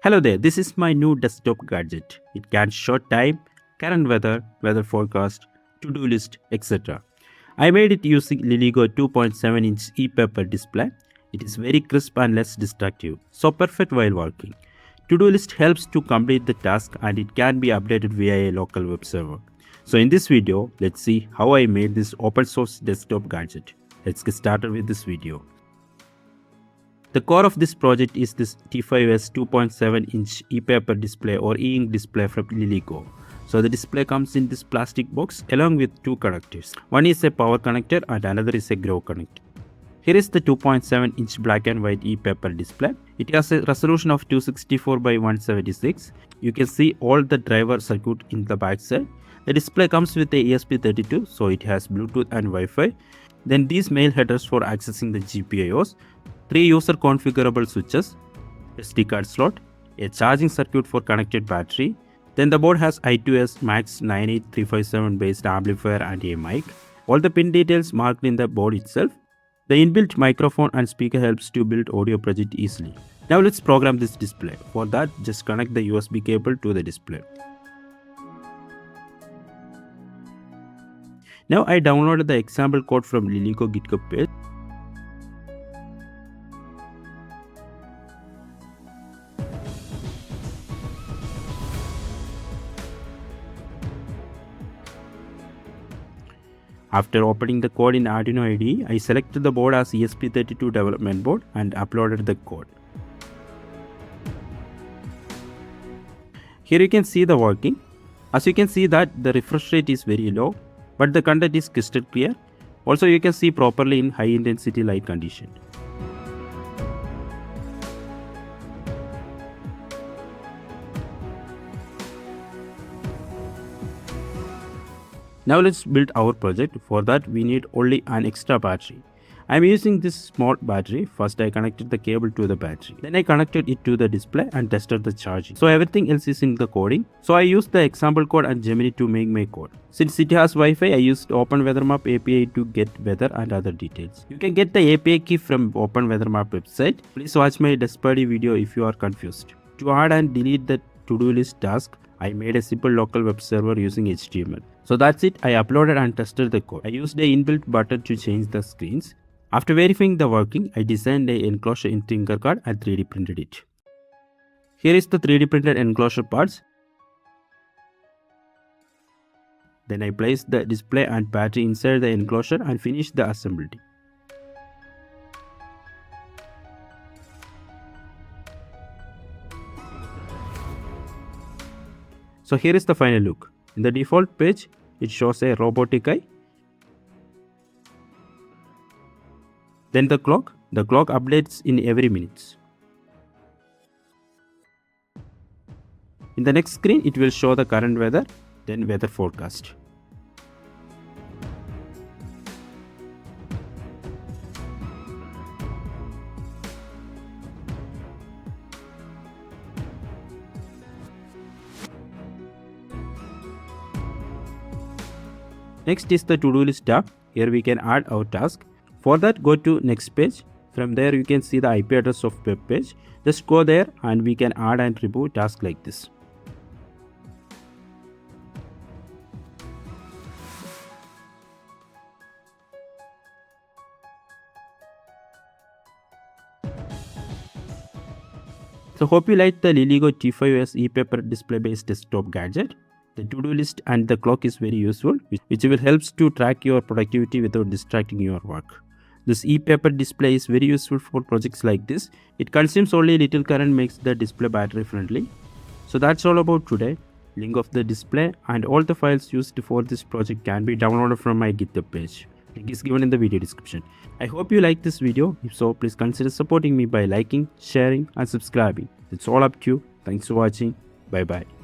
Hello there, this is my new desktop gadget. It can show time, current weather, weather forecast, to-do list, etc. I made it using LilyGO 2.7-inch Epaper display. It is very crisp and less distractive, so perfect while working. To-do list helps to complete the task and it can be updated via a local web server. So in this video, let's see how I made this open source desktop gadget. Let's get started with this video. The core of this project is this T5S 2.7-inch Epaper display or e-ink display from LilyGO. So the display comes in this plastic box along with two connectors. One is a power connector and another is a grow connector. Here is the 2.7-inch black and white Epaper display. It has a resolution of 264 by 176. You can see all the driver circuit in the back side. The display comes with a ESP32, so it has Bluetooth and Wi-Fi. Then these mail headers for accessing the GPIOs. 3 user configurable switches, SD card slot, a charging circuit for connected battery. Then the board has I2S Max 98357 based amplifier and a mic. All the pin details marked in the board itself. The inbuilt microphone and speaker helps to build audio project easily. Now let's program this display. For that, just connect the USB cable to the display. Now I downloaded the example code from LilyGO GitHub page. After opening the code in Arduino IDE, I selected the board as ESP32 development board and uploaded the code. Here you can see the working. As you can see that the refresh rate is very low, but the content is crystal clear. Also you can see properly in high intensity light condition. Now let's build our project. For that we need only an extra battery. I am using this small battery. First I connected the cable to the battery. Then I connected it to the display and tested the charging. So everything else is in the coding. So I used the example code and Gemini to make my code. Since it has Wi-Fi, I used OpenWeatherMap API to get weather and other details. You can get the API key from OpenWeatherMap website. Please watch my Desperate video if you are confused. To add and delete the to-do list task, I made a simple local web server using HTML. So that's it, I uploaded and tested the code. I used a inbuilt button to change the screens. After verifying the working, I designed a enclosure in Tinkercad and 3D printed it. Here is the 3D printed enclosure parts. Then I placed the display and battery inside the enclosure and finished the assembly. So here is the final look. In the default page, it shows a robotic eye. Then the clock updates in every minute. In the next screen, it will show the current weather, then weather forecast. Next is the to-do list tab. Here we can add our task. For that, go to next page. From there you can see the IP address of web page. Just go there and we can add and remove tasks like this. So hope you liked the LilyGO T5S Epaper display based desktop gadget. The to-do list and the clock is very useful, which will help to track your productivity without distracting your work. This Epaper display is very useful for projects like this. It consumes only little current, makes the display battery friendly. So that's all about today. Link of the display and all the files used for this project can be downloaded from my GitHub page. Link is given in the video description. I hope you liked this video. If so, please consider supporting me by liking, sharing and subscribing. It's all up to you. Thanks for watching. Bye bye.